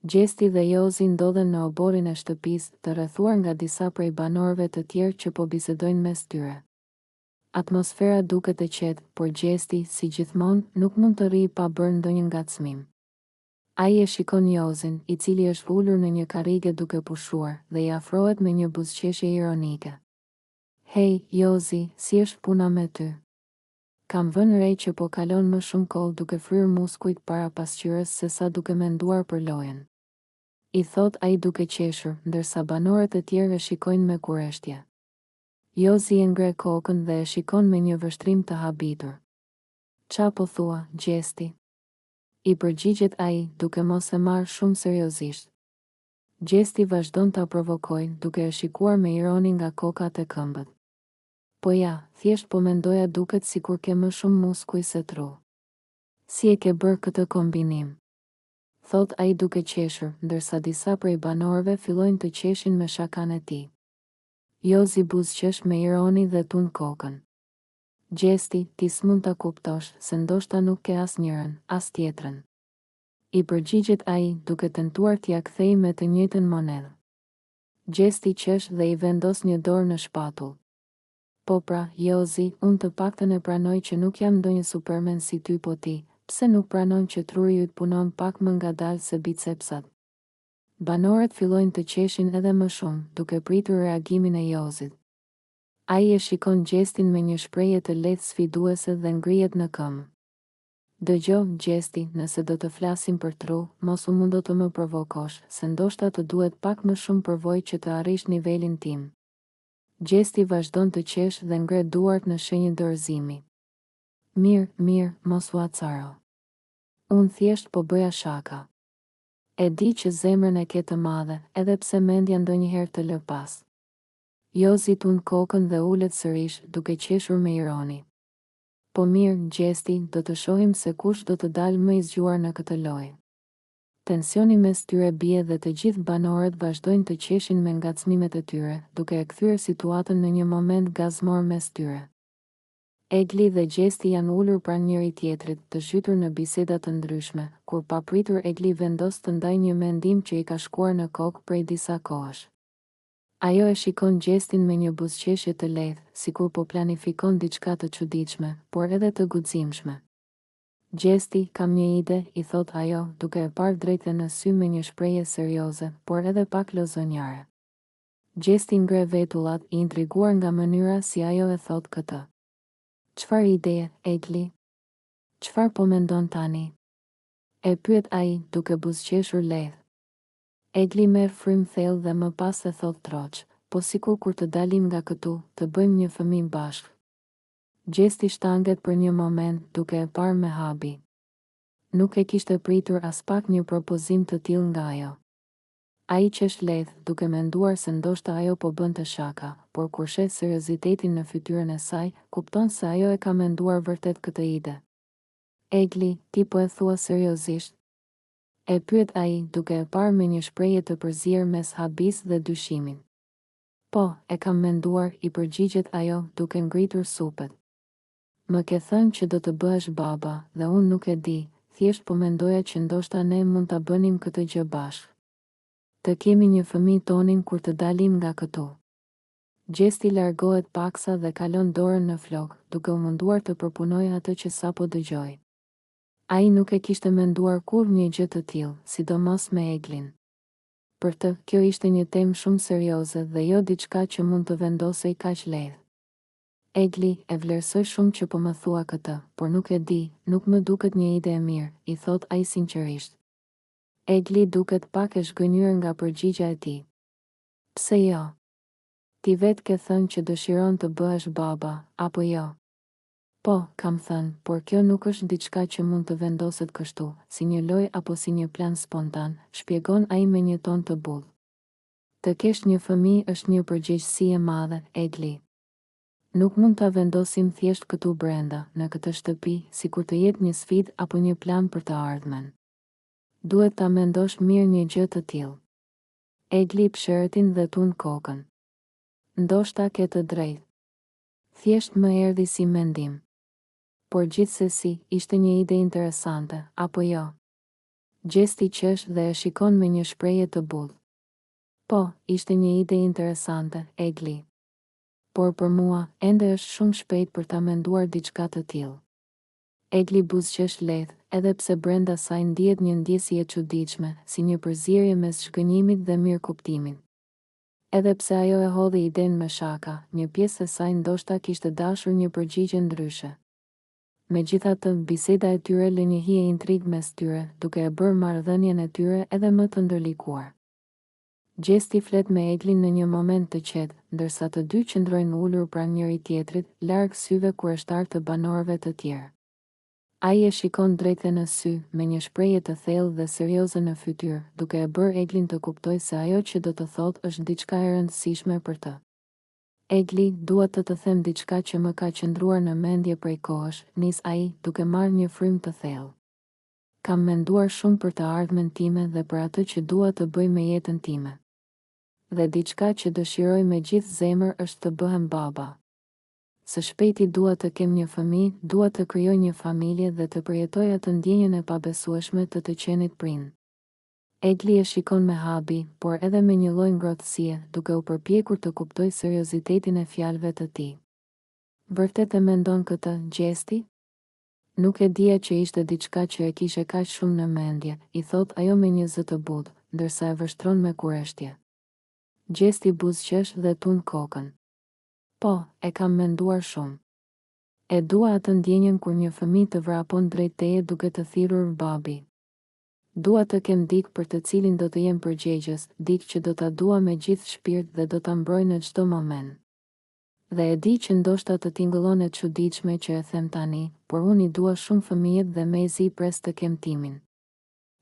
Gjesti dhe Jozi ndodhen në oborin e shtëpisë, të rrethuar nga disa prej banorëve të tjerë që po bisedojnë mes tyre. Atmosfera duket e qetë, por Gjesti, si gjithmonë, nuk mund të rrijë pa bërë ndonjë ngacmim. Ai e shikon Jozin, i cili është ulur në një karrige duke pushuar, dhe i afrohet me një buzëqeshje ironike. "Hej, Jozi, si është puna me ty? Kam vënë re që po kalon më shumë kohë duke fryrë muskujt para pasqyrës se sa duke menduar për lojën." I thot ai duke qeshur, ndërsa banorët e tjerë e shikojnë me kurreshtje. Jozi e ngre kokën dhe e shikon me një vështrim të habitur. "Qa po thua, Gjesti?" I përgjigjet ai, duke mos e marrë shumë seriozisht. Gjesti vazhdon ta provokojë, duke e shikuar me ironi nga kokat e këmbët. "Po ja, thjesht po mendoja, duket sikur ke më shumë muskuj se tru. Si e ke bërë këtë kombinim?" Thot ai duke qeshur, ndërsa disa prej banorëve fillojnë të qeshin me shakan e tij. Jozi buzëqesh me ironi dhe tund kokën. "Gjesti, ti s'mund ta kuptosh, se ndoshta nuk ke as njërin, as tjetrën." I përgjigjet ai, duke tentuar t'ia kthejë me të njëjtën monedhë. Gjesti qesh dhe i vendos një dorë në shpatull. "Po pra, Jozi, unë të paktën e pranoj që nuk jam ndonjë supermen si ty, po ti, pse nuk pranon që truri yt punon pak më ngadalë se bicepsat?" Banorët fillojnë të qeshin edhe më shumë, duke pritur reagimin e Jozit. Ai e shikon Gjestin me një shprehje të lehtë sfiduese dhe ngrihet në këmbë. "Dëgjoj, Gjesti, nëse do të flasim për tru, mos u mundo të më provokosh, se ndoshta të duhet pak më shumë përvojë që të arrish nivelin tim." Gjesti vazhdon të qesh dhe ngre duart në shenjë dorëzimi. Mirë, mos u acaro. Unë thjesht po bëja shaka. E di që zemrën e ke të madhe, edhe pse mendja ndonjëherë të lë pas." Jozi tund kokën dhe ulet sërish, duke qeshur me ironi. "Po mirë, Gjesti, do të shohim se kush do të dalë më i zgjuar në këtë lojë." Tensioni mes tyre bie dhe të gjithë banorët vazhdojnë të qeshin me ngacmimet e tyre, duke e kthyer situatën në një moment gazmor mes tyre. Egli dhe Gjesti janë ulur pranë njëri tjetrit, të zhytur në biseda të ndryshme, kur papritur Egli vendos të ndajë një mendim që i ka shkuar në kokë prej disa kohësh. Ajo e shikon Gjestin me një buzëqeshje të lehtë, sikur po planifikon diçka të çuditshme, por edhe të guximshme. "Gjesti, kam një ide," i thot ajo, duke e parë drejt në sy me një shprehje serioze, por edhe pak lozonjare. Gjesti ngre vetullat, i intriguar nga mënyra si ajo e thot këtë. "Çfarë ideje, Egli? Çfarë po mendon tani?" E pyet ai, duke buzëqeshur lehtë. Egli merr frym thellë dhe më pas e thot troq, "Po sikur kur të dalim nga këtu, të bëjmë një fëmijë bashkë." Gjesti shtanget për një moment, duke e parë me habi. Nuk e kishte pritur as pak një propozim të tillë nga ajo. Ai qesh lehtë, duke menduar se ndoshta ajo po bënte shaka, por kur sheh seriozitetin në fytyrën e saj, kupton se ajo e ka menduar vërtet këtë ide. "Egli, ti po e thua seriozisht?" E pyet ai, duke e parë me një shprehje të përzier mes habis dhe dyshimin. "Po, e kam menduar," i përgjigjet ajo, duke ngritur supet. "Më ke thënë që do të bëhesh baba, dhe unë nuk e di, thjesht po mendoja që ndoshta ne mund ta bënim këtë gjë bashkë. Të kemi një fëmijë tonin kur të dalim nga këtu." Gjesti largohet paksa dhe kalon dorën në flok, duke u munduar të përpunojë atë që sapo dëgjoi. Ai nuk e kishte menduar kur një gjë të tillë, sidomos me Eglin. Për të, kjo ishte një temë shumë serioze dhe jo diçka që mund të vendosej kaq lehtë. "Egli, e vlerësoj shumë që po më thua këtë, por nuk e di, nuk më duket një ide e mirë," i thot ai sinqerisht. Egli duket pak e zhgënjur nga përgjigjja e tij. "Pse jo? Ti vetë ke thënë që dëshiron të bëhesh baba, apo jo?" "Po, kam thënë, por kjo nuk është diçka që mund të vendoset kështu, si një lojë apo si një plan spontan," shpjegon ai me një ton të butë. "Të kesh një fëmijë është një përgjegjësi e madhe, Egli. Nuk mund ta vendosim thjesht këtu brenda, në këtë shtëpi, sikur të jetë një sfidë apo një plan për të ardhmen. Duhet ta mendosh mirë një gjë të tillë." Egli pshërtin dhe tund kokën. "Ndoshta ke të drejtë. Thjesht më erdhi si mendim. Por gjithsesi, ishte një ide interesante, apo jo?" Gjesti qesh dhe e shikon me një shprehje të butë. Po, ishte një ide interesante, Egli. Por për mua, ende është shumë shpejt për ta menduar diçka të tillë. Egli buzëqesh lehtë, edhe pse brenda saj ndihet një ndjesje e çuditshme, si një përzierje mes shgënjimit dhe mirëkuptimit. Edhe pse ajo e hodhi idenë me shaka, një pjesë e saj ndoshta kishte dashur një përgjigje ndryshe. Megjithatë, biseda e tyre lë një hije intrigë mes tyre, duke e bërë marrëdhënien e tyre edhe më të ndërlikuar. Gjesti flet me Eglin në një moment të qetë, ndërsa të dy qëndrojnë ulur pranë njëri tjetrit, larg syve kurioztar të banorëve të tjerë. Ai e shikon drejt në sy, me një shprehje të thellë dhe serioze në fytyrë, duke e bërë Eglin të kuptojë se ajo që do të thotë është diçka e rëndësishme për të. Egli, dua të them diçka që më ka qëndruar në mendje prej kohësh, nis ai, duke marrë një frymë të thellë. Kam menduar shumë për të ardhmen time dhe për atë që dua të bëj me jetën time. Dhe diçka që dëshiroj me gjithë zemër është të bëhem baba. Së shpejti dua të kem një fëmijë, dua të krijoj një familje dhe të përjetoj atë ndjenjën e pabesueshme të qenit prind. Egli e shikon me habi, por edhe me një lloj ngrohtësie, duke u përpjekur të kuptojë seriozitetin e fjalëve të tij. Vërtet e mendon këtë, Gjesti? Nuk e dija që ishte diçka që e kishe kaq shumë në mendje, I thot ajo me një zë të butë, ndërsa e vështron me kureshtje. Gjesti buzëqesh dhe tund kokën. Po, e kam menduar shumë. E dua atë ndjenjën kur një fëmijë të vrapon drejt teje duke të thirrur babi. Dua të kem dikë për të cilin do të jem përgjegjës, dikë që do ta dua me gjithë shpirt dhe do ta mbroj në çdo moment. Dhe e di që ndoshta të tingëllon e çuditshme që e them tani, por unë I dua shumë fëmijët dhe mezi pres të kem timin.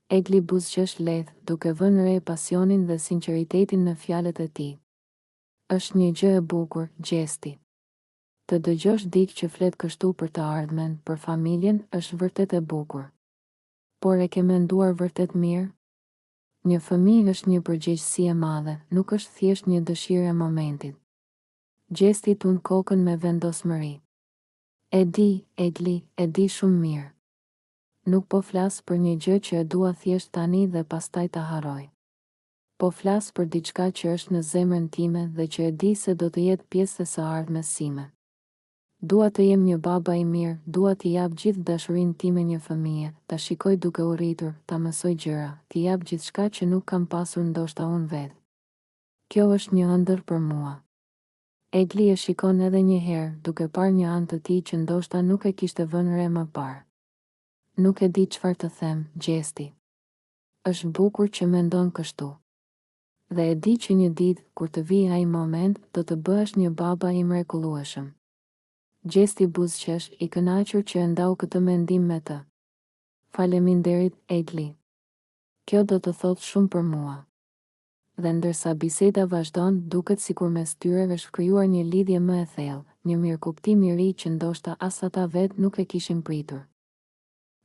Egli buzëqesh lehtë, duke vënë re pasionin dhe sinqeritetin në fjalët e tij. Është një gjë e bukur, Gjesti. Të dëgjosh dikë që flet kështu për të ardhmen, për familjen, është vërtet e bukur. Por e ke menduar vërtet mirë? Një fëmijë është një përgjegjësi e madhe, nuk është thjesht një dëshirë e momentit. Gjesti tund kokën me vendosmëri. E di, Egli, e di shumë mirë. Nuk po flas për një gjë që e dua thjesht tani dhe pastaj ta harroj. Po flas për diçka që është në zemrën time dhe që e di se do të jetë pjesë e së ardhmes sime. Dua të jem një baba I mirë, dua t'i jap gjithë dashurinë time një fëmije, ta shikoj duke u rritur, ta mësoj gjëra, t'i jap gjithçka që nuk kam pasur ndoshta unë vetë. Kjo është një ëndër për mua. Egli e shikon edhe një herë, duke parë një anë të tij që ndoshta nuk e kishte vënë re më parë. Nuk e di çfarë të them, Gjesti. Është bukur që mendon kështu. Dhe e di që një ditë, kur të vijë ai moment, do të bëhesh një baba I mrekullueshëm. Gjesti buzëqesh, I kënaqur që e ndau këtë mendim me të. Faleminderit, Egli. Kjo do të thotë shumë për mua. Dhe ndërsa biseda vazhdon, duket sikur mes tyre është krijuar një lidhje më e thellë, një mirëkuptim I ri që ndoshta as ata vetë nuk e kishin pritur.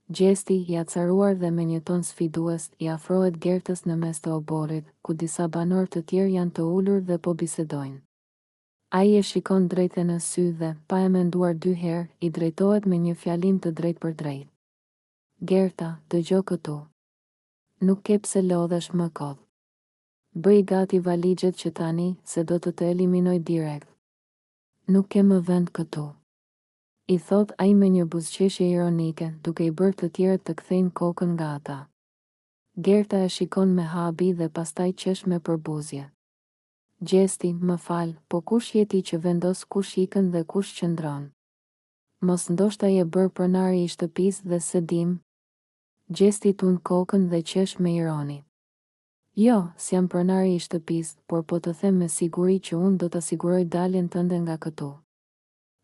Gjesti, I acaruar dhe me një ton sfidues, I afrohet Gertës në mes të oborrit, ku disa banorë të tjerë janë të ulur dhe po bisedojnë. Ai e shikon drejt në sy dhe, pa e menduar 2 herë, I drejtohet me një fjalim të drejt për drejt. Gerta, dëgjo këtu. Nuk ke pse lodhesh më kot. Bëj gati valixhet që tani, se do të eliminoj direkt. Nuk ke më vend këtu. I thot ai me një buzëqeshje ironike, duke I bërë të tjerët të kthejnë kokën nga ata. Gerta e shikon me habi dhe pastaj qesh me përbuzje. Gjesti, më fal, po kush je ti që vendos kush ikën dhe kush qëndron? Mos ndoshta je bërë pronari I shtëpisë dhe se dim? Gjesti tund kokën dhe qesh me ironi. Jo, s'jam pronari I shtëpisë, por po të them me siguri që unë do të siguroj daljen tënde nga këtu.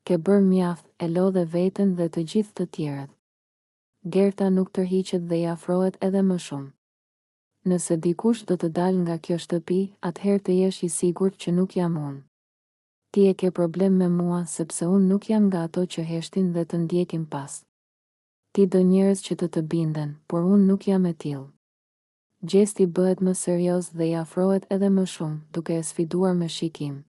Ke bërë mjaft, e lodhe veten dhe të gjithë të tjerët. Gerta nuk tërhiqet dhe I afrohet edhe më shumë. Nëse dikush do të dalë nga kjo shtëpi, atëherë të jesh I sigurt që nuk jam unë. Ti e ke problem me mua sepse unë nuk jam nga ato që heshtin dhe të ndjekin pas. Ti do njerëz që të binden, por unë nuk jam e tillë. Gjesti bëhet më serioz dhe I afrohet edhe më shumë, duke e sfiduar me shikim.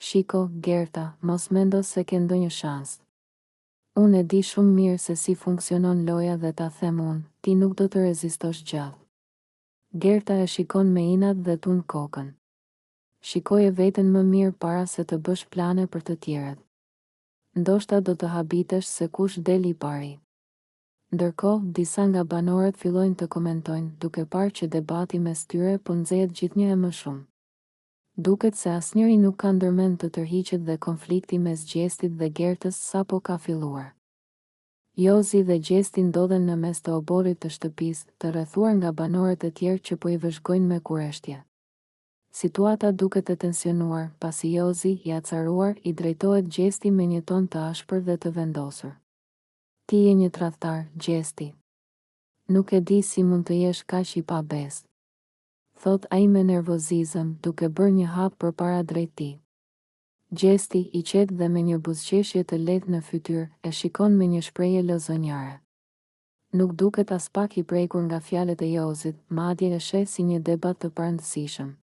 Shiko, Gerta, mos mendo se ke ndonjë shans. Unë e di shumë mirë se si funksionon loja dhe ta them unë, ti nuk do të rezistosh gjallë. Gerta e shikon me inat dhe tund kokën. Shikoje veten më mirë para se të bësh plane për të tjerët. Ndoshta do të habitesh se kush del I pari. Ndërkohë, disa nga banorët fillojnë të komentojnë, duke parë që debati mes tyre po nxehet gjithnjë e më shumë. Duket se asnjëri nuk ka ndërmend të tërhiqet dhe konflikti mes Gjestit dhe Gertës sapo ka filluar. Jozi dhe Gjesti ndodhen në mes të oborrit të shtëpisë, të rrethuar nga banorët e tjerë që po I vëzhgojnë me kurreshtje. Situata duket e tensionuar, pasi Jozi, I acaruar, I drejtohet Gjesti me një ton të ashpër dhe të vendosur. Ti je një tradhtar, Gjesti. Nuk e di si mund të jesh kaq I pabes. Thot ai me nervozizëm, duke bërë një hap përpara drejt tij. Gjesti, I qetë dhe me një buzëqeshje të lehtë në fytyrë, e shikon me një shprehje lozonjare. Nuk duket as pak I prekur nga fjalët e Jozit, madje e sheh si një debat të parëndësishëm.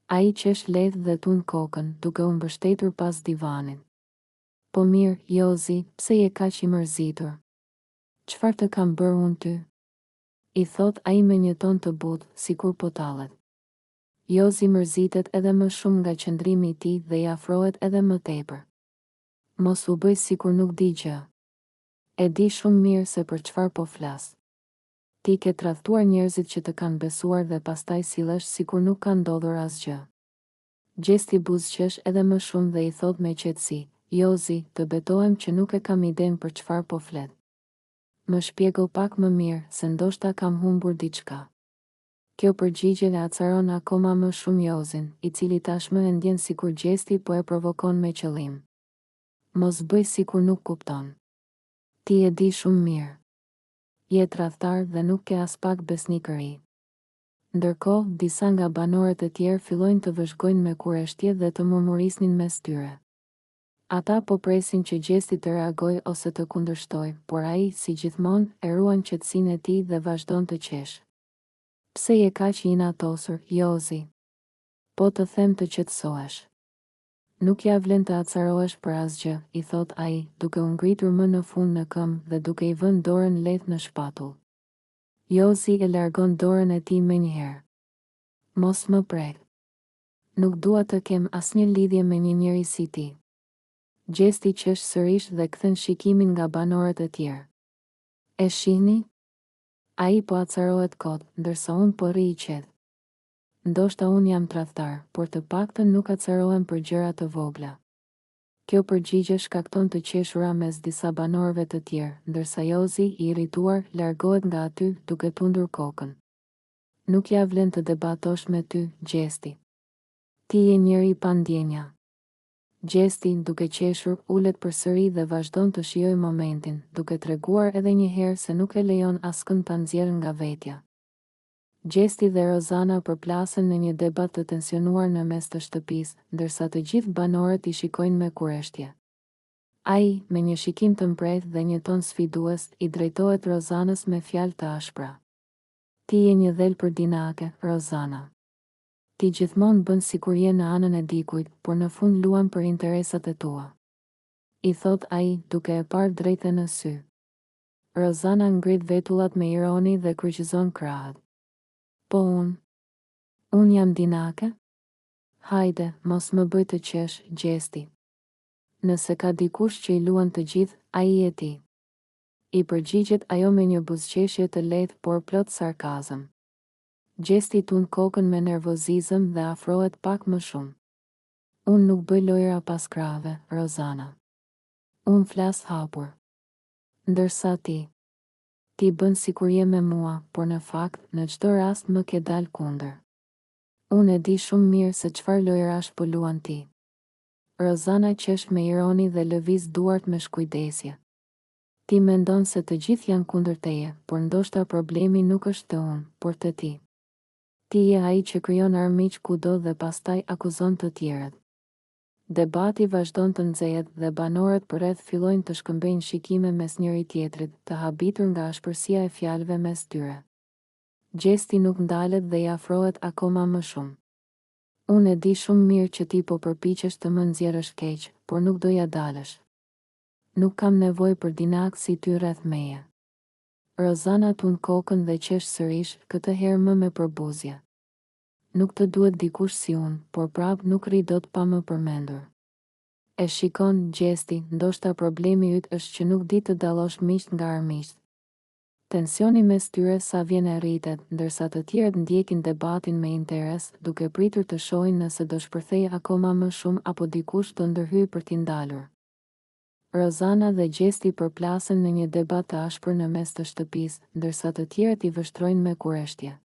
Ai qesh lehtë dhe tund kokën, duke u mbështetur pas divanit. Po mirë, Jozi, pse je kaq I mërzitur? Çfarë të kam bërë unë ty? I thot ai me një ton të butë, sikur po tallet. Jozi mërzitet edhe më shumë nga qëndrimi I tij dhe I afrohet edhe më tepër. Mos u bëj sikur nuk di gjë. E di shumë mirë se për çfarë po flas. Ti ke tradhtuar njerëzit që të kanë besuar dhe pastaj sillesh sikur nuk ka ndodhur asgjë. Gjesti buzëqesh edhe më shumë dhe I thot me qetësi, Jozi, të betohem që nuk e kam iden për çfarë po flet. Më shpjego pak më mirë, se ndoshta kam humbur diçka. Kjo përgjigje e acaron akoma më shumë Jozin, I cili tashmë e ndjen sikur Gjesti po e provokon me qëllim. Mos bëj sikur nuk kupton. Ti e di shumë mirë. Je tradhtar dhe nuk ke as pak besnikëri. Ndërkohë, disa nga banorët e tjerë fillojnë të vëzhgojnë me kurreshtje dhe të murmurisnin mes tyre. Ata po presin që Gjesti të reagojë ose të kundërshtojë, por ai, si gjithmonë, e ruan qetësinë e tij dhe vazhdon të qesh. Pse je kaq I inatosur, Jozi? Po të them të qetësohesh. Nuk ja vlen të acarohesh për asgjë, I thot ai, duke u ngritur më në fund në këmbë dhe duke I vënë dorën lehtë në shpatull. Jozi e largon dorën e tij menjëherë. Mos më prek. Nuk dua të kem asnjë lidhje me një njeri si ti. Gjesti qesh sërish dhe kthen shikimin nga banorët e tjerë. E shihni? Ai po acarohet kot, ndërsa unë po rri I qetë. Ndoshta unë jam tradhtar, por të paktën nuk acarohem për gjëra të vogla. Kjo përgjigje shkakton të qeshura mes disa banorëve të tjerë, ndërsa Jozi, I irrituar, largohet nga aty, duke tundur kokën. Nuk ja vlen të debatosh me ty, Gjesti. Ti je njeri I pa ndjenja. Gjesti, duke qeshur, ulet përsëri dhe vazhdon të shijojë momentin, duke treguar edhe një herë se nuk e lejon askënd ta nxjerrë nga vetja. Gjesti dhe Rozana përplasen në një debat të tensionuar në mes të shtëpisë, ndërsa të gjithë banorët I shikojnë me kurreshtje. Ai, me një shikim të mprehtë dhe një ton sfidues, I drejtohet Rozanës me fjalë të ashpra. Ti je një dhelpër dinake, Rozana. Ti gjithmonë bën sikur je në anën e dikujt, por në fund luan për interesat e tua. I thot ai, duke e parë drejtë në sy. Rozana ngrit vetullat me ironi dhe kryqëzon krahët. Po unë jam dinake? Hajde, mos më bëj të qesh, Gjesti. Nëse ka dikush që I luan të gjithë, ai je ti. I përgjigjet ajo me një buzëqeshje të lehtë por plot sarkazëm. Gjesti tund kokën me nervozizëm dhe afrohet pak më shumë. Unë nuk bëj lojra pas krahëve, Rozana. Unë flas hapur. Ndërsa ti bën sikur je me mua, por në fakt, në çdo rast më ke dal kundër. Unë e di shumë mirë se çfarë lojrash po luan ti. Rozana qesh me ironi dhe lëviz duart me shkujdesje. Ti mendon se të gjithë janë kundër teje, por ndoshta problemi nuk është te unë, por te ti. Ti je ai që krijon armiq kudo dhe pastaj akuzon të tjerët. Debati vazhdon të nxehet dhe banorët përreth fillojnë të shkëmbejnë shikime mes njëri tjetrit, të habitur nga ashpërsia e fjalëve mes tyre. Gjesti nuk ndalet dhe I afrohet akoma më shumë. Unë e di shumë mirë që ti po përpiqesh të më nxjerrësh keq, por nuk do ja dalësh. Nuk kam nevoj për dinak si ty rreth meje. Rozana tund kokën dhe qesh sërish, këtë herë më me përbuzje. Nuk të duhet dikush si unë, por prap nuk rri dot pa më përmendur. E shikon, gjesti, ndoshta problemi yt është që nuk di të dallosh miqt nga armiqt. Tensioni mes tyre sa vjen e rritet, ndërsa të tjerët ndjekin debatin me interes, duke pritur të shohin nëse do shpërthej akoma më shumë apo dikush do ndërhyj për t'i ndalur. Rozana dhe Gjesti përplasen në një debat të ashpër në mes të shtëpisë, ndërsa të tjerët i vështrojnë me kureshtje.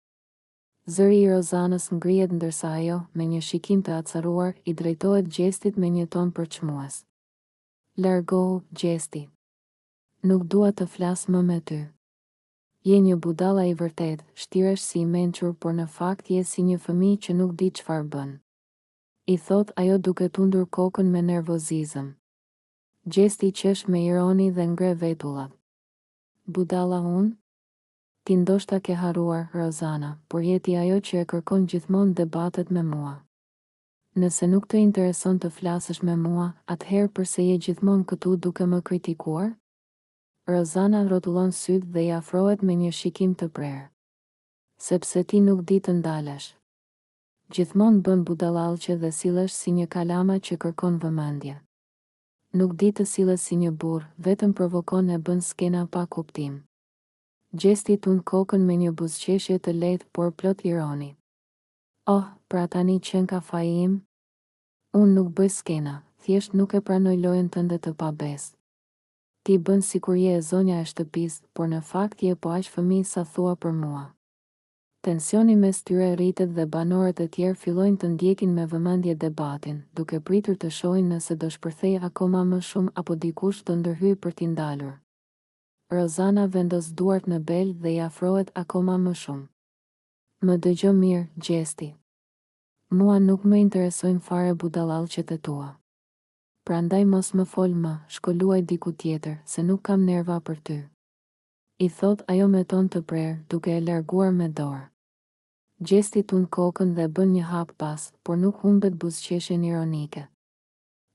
Zëri i Rozanës ngrihet ndërsa ajo, me një shikim të acaruar, i drejtohet Gjestit me një ton përçmues. Largohu, Gjesti. Nuk dua të flas më me ty. Je një budalla i vërtet, shtiresh si i mençur, por në fakt je si një fëmijë që nuk di çfarë bën. I thot ajo duke tundur kokën me nervozizëm. Gjesti qesh me ironi dhe ngre vetullat. Budalla unë? Ti ndoshta ke harruar, Rozana, por jeti ajo që e kërkon gjithmonë debatet me mua. Nëse nuk të intereson të flasësh me mua, atëherë përse je gjithmonë këtu duke më kritikuar? Rozana rrotullon sytë dhe i afrohet me një shikim të prerë. Sepse ti nuk di të ndalesh. Gjithmonë bën budallallqe dhe sillesh si një kalama që kërkon vëmendje. Nuk di të sillet si një burr, vetëm provokon e bën skena pa kuptim. Gjesti tund kokën me një buzëqeshje të lehtë por plot ironi. Oh, pra tani qen ka faji im? Unë nuk bëj skena, thjesht nuk e pranoj lojën tënde të pabes. Ti bën sikur je e zonja e shtëpisë, por në fakt je po aq fëmijë sa thua për mua. Tensioni mes tyre rritet dhe banorët e tjerë fillojnë të ndjekin me vëmendje debatin, duke pritur të shohin nëse do shpërthej akoma më shumë apo dikush do ndërhyj për t'i ndalur. Rozana vendos duart në bel dhe i afrohet akoma më shumë. Më dëgjo mirë, Gjesti. Mua nuk më interesojnë fare budallallqet e tua. Prandaj mos më fol më, shkoluaj diku tjetër, se nuk kam nerva për ty. I thot ajo me ton të prerë, duke e larguar me dorë. Gjesti tund kokën dhe bën një hap pas, por nuk humbet buzëqeshjen ironike.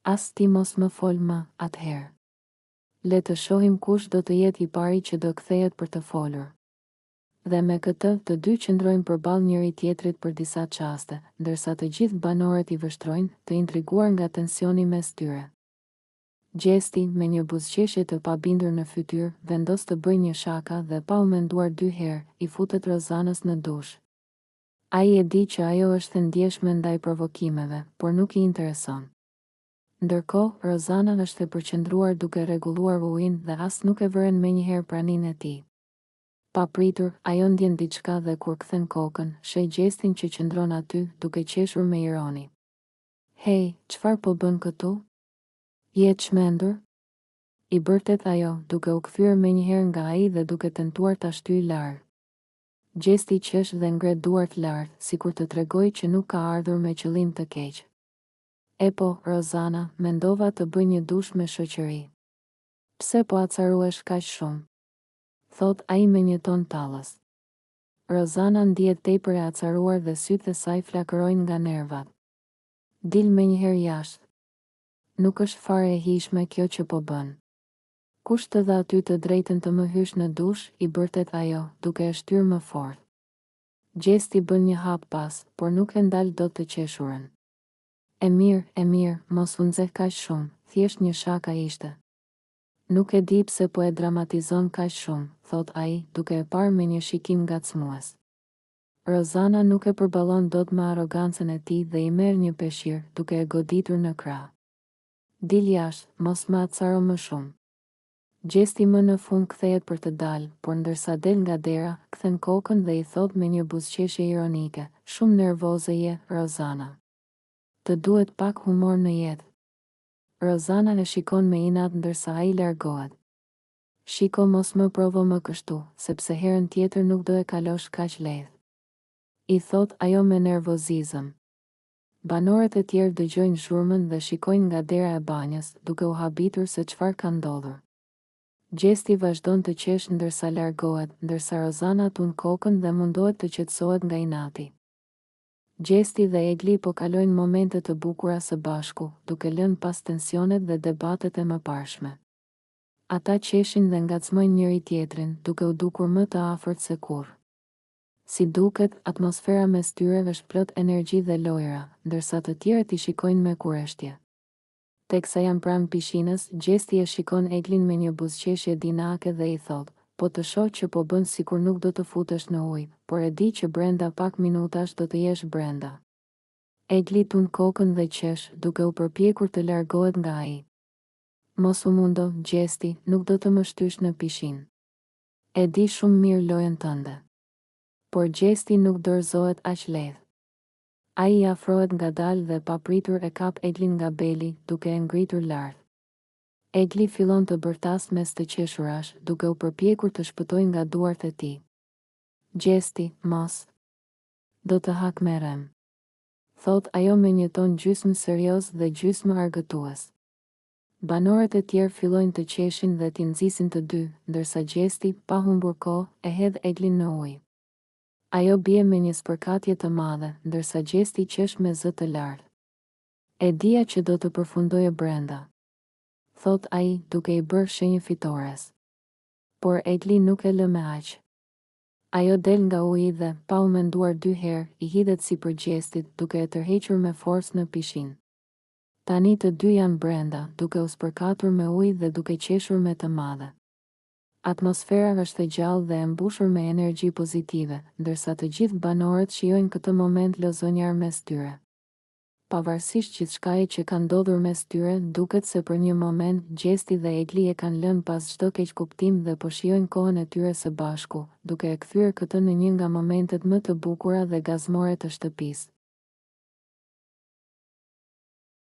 As ti mos më fol më, atëherë. Le të shohim kush do të jetë i pari që do kthehet për të folur. Dhe me këtë, të dy qëndrojnë përballë njëri tjetrit për disa çaste, ndërsa të gjithë banorët i vështrojnë, të intriguar nga tensioni mes tyre. Gjesti, me një buzëqeshje të pabindur në fytyrë, vendos të bëjë një shaka dhe pa u menduar 2 herë, i futet Rozanës në dush. Ai e di që ajo është e ndjeshme ndaj provokimeve, por nuk i intereson. Ndërkohë, Rozana është e përqendruar duke rregulluar ujin dhe as nuk e vëren menjëherë praninë e tij. Pa pritur, ajo ndjen diçka dhe kur kthen kokën, sheh Gjestin që qëndron aty, duke qeshur me ironi. Hej, çfarë po bën këtu? Je çmendur? I bërtet ajo, duke u kthyer menjëherë nga ai dhe duke tentuar ta shtyjë larg. Gjesti qesh dhe ngre duart lart, sikur të tregojë që nuk ka ardhur me qëllim të keq. E po, Rozana, mendova të bëj një dush me shoqëri. Pse po acaruesh kaq shumë? Thot ai me një ton tallës. Rozana ndihet tepër e acaruar dhe sytë e saj flakërojnë nga nervat. Dil menjëherë jashtë. Nuk është fare e hijshme kjo që po bën. Kush të dha aty të drejtën të më hysh në dush, i bërtet ajo, duke e shtyrë më fort. Gjesti bën një hap pas, por nuk e ndal dot të qeshurën. E mirë, mos u nxeh kaq shumë, thjesht një shaka ishte. Nuk e di pse po e dramatizon kaq shumë, thot ai, duke e parë me një shikim ngacmues. Rozana nuk e përballon dot me arrogancën e tij dhe i merr një peshqir, duke e goditur në krah. Dil jashtë, mos më acaro më shumë. Gjesti më në fund kthehet për të dalë, por ndërsa del nga dera, kthen kokën dhe i thot me një buzëqeshje ironike, shumë nervoze je, Rozana. Të duhet pak humor në jetë. Rozana e shikon me inat ndërsa ai largohet. Shiko mos më provo më kështu, sepse herën tjetër nuk do e kalosh kaq lehtë. I thot ajo me nervozizëm. Banorët e tjerë dëgjojnë zhurmën dhe shikojnë nga dera e banjës, duke u habitur se çfarë ka ndodhur. Gjesti vazhdon të qesh ndërsa largohet, ndërsa Rozana tund kokën dhe mundohet të qetësohet nga inati. Gjesti dhe Egli po kalojnë momente të bukura së bashku, duke lënë pas tensionet dhe debatet e mëparshme. Ata qeshin dhe ngacmojnë njëri tjetrin, duke u dukur më të afërt se kurrë. Si duket, atmosfera mes tyre është plot energji dhe lojra, ndërsa të tjerët i shikojnë me kurreshtje. Teksa janë pranë pishinës, Gjesti e shikon Eglin me një buzëqeshje dinake dhe i thot: "Po të shoh që po bën sikur nuk do të futesh në ujë, por e di që brenda pak minutash do të jesh brenda." Egli tund kokën dhe qesh, duke u përpjekur të largohet nga ai. "Mos u mundo, Gjesti, nuk do të më shtysh në pishinë. E di shumë mirë lojën tënde." Por Gjesti nuk dorëzohet aq lehtë. Ai i afrohet ngadalë dhe papritur e kap Eglin nga beli, duke e ngritur lart. Egli fillon të bërtas mes të qeshurash, duke u përpjekur të shpëtojë nga duart e tij. "Gjesti, mos. Do të hak me rem," thot ajo me një ton gjysmë serioz dhe gjysmë argëtues. Banorët e tjerë fillojnë të qeshin dhe t'i nxisin të dy, ndërsa Gjesti, pa humbur kohë, e hedh Eglin në ujë. Ajo bie me një spërkatje të madhe, ndërsa Gjesti qesh me zë të lartë. "E dija që do të përfundoje brenda," thot ai, duke i bërë shenjë fitores. Por Egli nuk e lë me aq. Ajo del nga uji dhe, pa u menduar dy herë, i hidhet sipër Gjestit, duke e tërhequr me forcë në pishinë. Tani të dy janë brenda, duke u spërkatur me ujë dhe duke qeshur me të madhe. Atmosfera është e gjallë dhe e mbushur me energji pozitive, ndërsa të gjithë banorët shijojnë këtë moment lozonjar mes tyre. Pavarësisht gjithçkaje që ka ndodhur mes tyre, duket se për një moment Gjesti dhe Egli e kanë lënë pas çdo keqkuptim dhe po shijojnë kohën e tyre së bashku, duke e kthyer këtë në një nga momentet më të bukura dhe gazmore të shtëpisë.